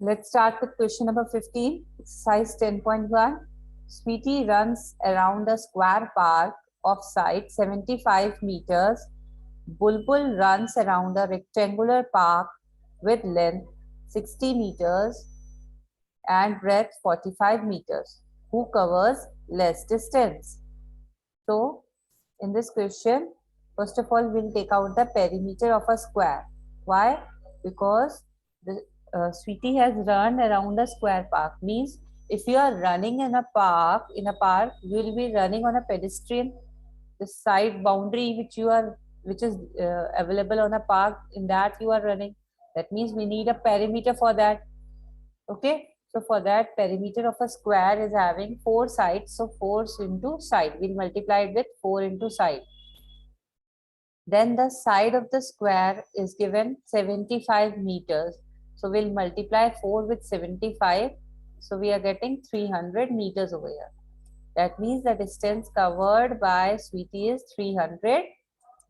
Let's start with question number 15, exercise 10.1. Sweetie runs around a square park of side 75 meters. Bulbul runs around a rectangular park with length 60 meters and breadth 45 meters. Who covers less distance? So, in this question, first of all, we'll take out the perimeter of a square. Why? Because the Sweetie has run around a square park. Means if you are running in a park, you will be running on a pedestrian, the side boundary which is available on a park. In that you are running. That means we need a perimeter for that. Okay, so for that, perimeter of a square is having 4 sides, so 4 into side, we'll multiply it with 4 into side. Then the side of the square is given 75 meters, so we'll multiply 4 with 75, so we are getting 300 meters over here. That means the distance covered by Sweetie is 300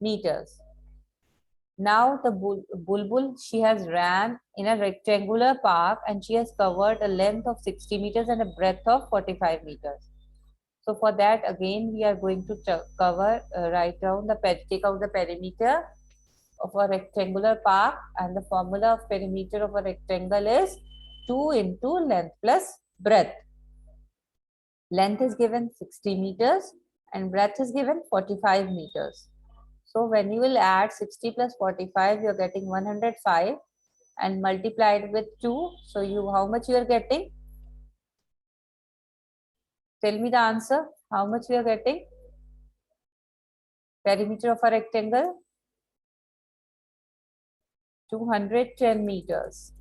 meters. Now the Bulbul, she has ran in a rectangular park and she has covered a length of 60 meters and a breadth of 45 meters. So for that again we are going to write down take out the perimeter of a rectangular park, and the formula of perimeter of a rectangle is 2 into length plus breadth. Length is given 60 meters and breadth is given 45 meters. So when you will add 60 plus 45, you are getting 105 and multiplied with 2. So how much you are getting? Tell me the answer. How much we are getting? Perimeter of a rectangle? 210 meters.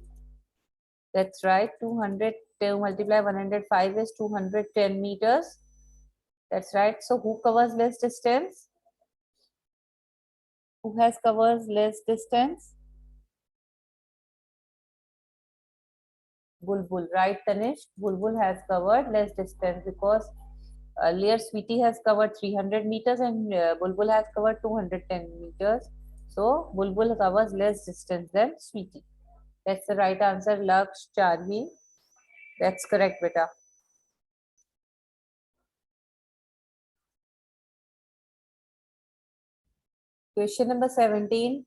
That's right. 210 multiply 105 is 210 meters. That's right. So who covers less distance? Who has covers less distance? Bulbul, right, Tanish? Bulbul has covered less distance because earlier Sweetie has covered 300 meters and Bulbul has covered 210 meters. So Bulbul covers less distance than Sweetie. That's the right answer, Laksh Charvi. That's correct, beta. Question number 17.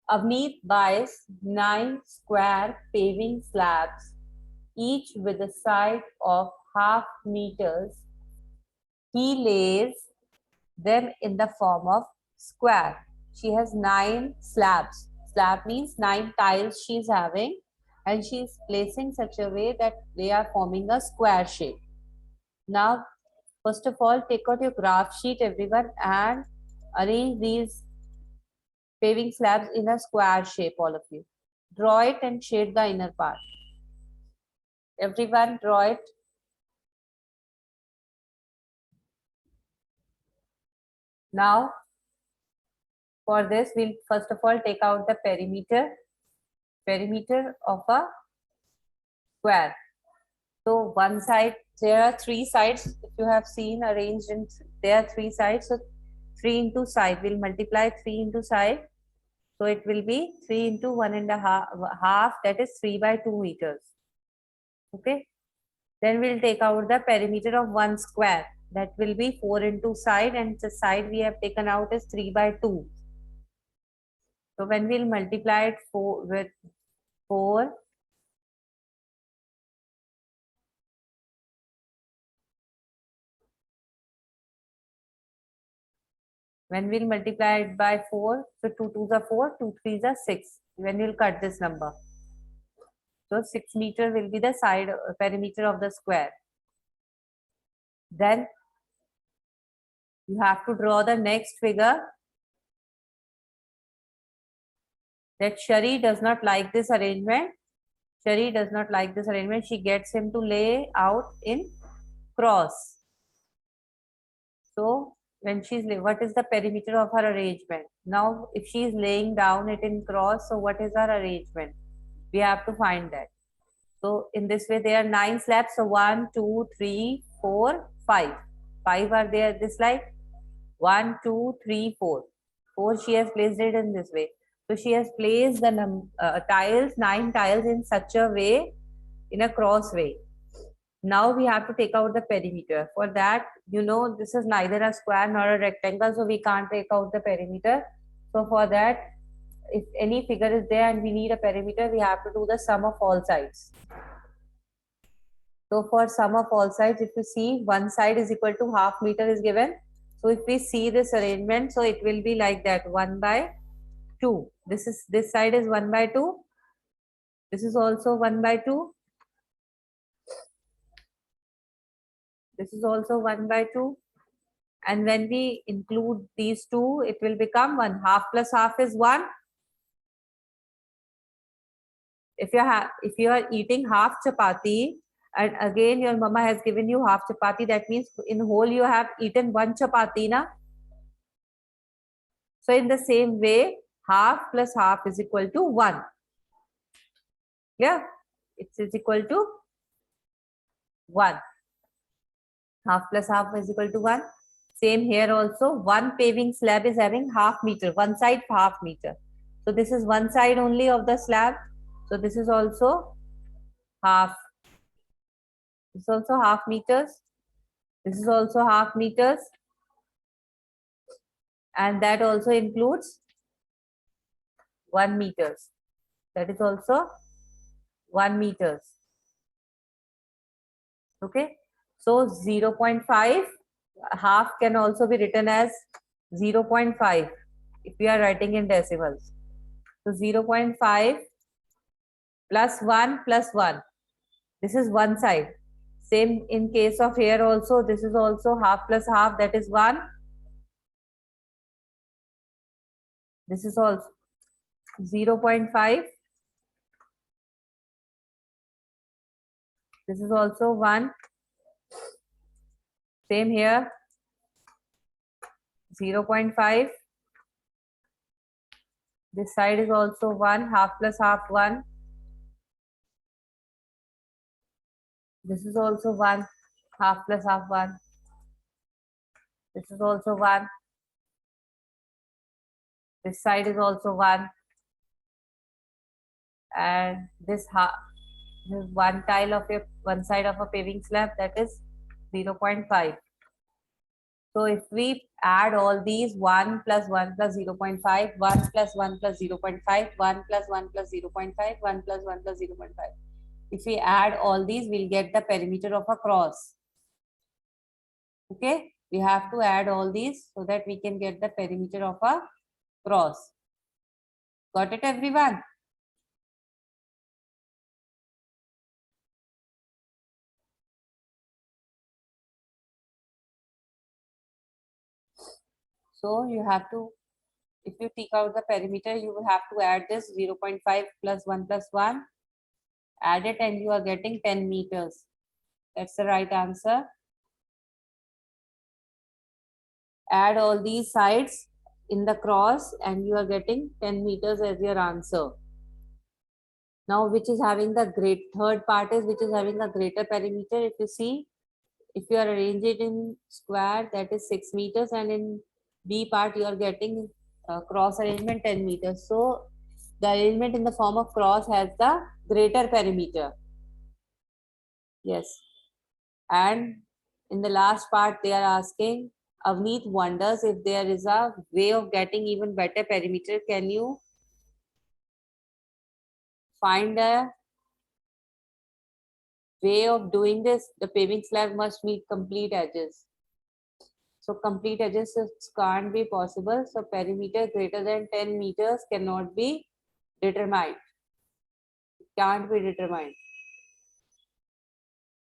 Avneet buys 9 square paving slabs, each with a side of half meters. He lays them in the form of square. She has 9 slabs. Slab means 9 tiles she is having, and she is placing such a way that they are forming a square shape. Now, first of all, take out your graph sheet, everyone, and arrange these paving slabs in a square shape, all of you. Draw it and shade the inner part. Everyone draw it. Now, for this, we'll first of all take out the perimeter of a square. So one side, there are 3 sides. If you have seen arranged in, there are 3 sides. So 3 into side, we'll multiply 3 into side. So it will be 3 into 1 and a half, that is 3 by 2 meters. Okay. Then we'll take out the perimeter of 1 square. That will be 4 into side, and the side we have taken out is 3 by 2. So when we'll multiply it with 4, when we'll multiply it by 4, so 2 2s are 4, 2 3s are 6. When we'll cut this number, so 6 meter will be the side perimeter of the square. Then you have to draw the next figure. That Shari does not like this arrangement. Shari does not like this arrangement. She gets him to lay out in cross. So when what is the perimeter of her arrangement? Now, if she is laying down it in cross, so what is her arrangement? We have to find that. So in this way, there are 9 slabs. So 1, 2, 3, 4, 5. 5 are there this like 1, 2, 3, 4. 4 she has placed it in this way. So she has placed the tiles, 9 tiles in such a way, in a cross way. Now we have to take out the perimeter. For that, this is neither a square nor a rectangle, so we can't take out the perimeter. So for that, if any figure is there and we need a perimeter, we have to do the sum of all sides. So for sum of all sides, if you see, one side is equal to half meter is given. So if we see this arrangement, so it will be like that, 1/2. This side is 1/2. This is also 1/2. This is also 1/2. And when we include these two, it will become 1. Half plus half is 1. If you are eating half chapati, and again your mama has given you half chapati, that means in whole you have eaten 1 chapati, na? So in the same way, half plus half is equal to 1. Yeah, it is equal to 1. Half plus half is equal to 1. Same here also, one paving slab is having half meter, one side half meter. So this is one side only of the slab. So this is also half. This is also half meters. This is also half meters. And that also includes 1 meters. That is also 1 meters. Okay. So 0.5, half can also be written as 0.5 if we are writing in decimals. So 0.5 plus 1 plus 1. This is one side. Same in case of here also. This is also half plus half, that is 1. This is also 0.5. This is also 1. Same here. 0.5. This side is also 1. Half plus half 1. This is also 1. Half plus half 1. This is also 1. This side is also 1. And this one tile of one side of a paving slab, that is 0.5. So if we add all these, 1 plus 1 plus 0.5, 1 plus 1 plus 0.5, 1 plus 1 plus 0.5, 1 plus 1 plus 0.5. If we add all these, we'll get the perimeter of a cross. Okay, we have to add all these so that we can get the perimeter of a cross. Got it, everyone? So you have to, if you take out the perimeter, you will have to add this 0.5 plus 1 plus 1. Add it and you are getting 10 meters. That's the right answer. Add all these sides in the cross and you are getting 10 meters as your answer. Now, which is having the third part is which is having a greater perimeter. If you see, if you are arranging it in square, that is 6 meters, and in B part you are getting cross arrangement 10 meters. So the arrangement in the form of cross has the greater perimeter. Yes. And in the last part they are asking, Avneet wonders if there is a way of getting even better perimeter. Can you find a way of doing this? The paving slab must meet complete edges. So complete edges can't be possible. So perimeter greater than 10 meters cannot be determined. It can't be determined.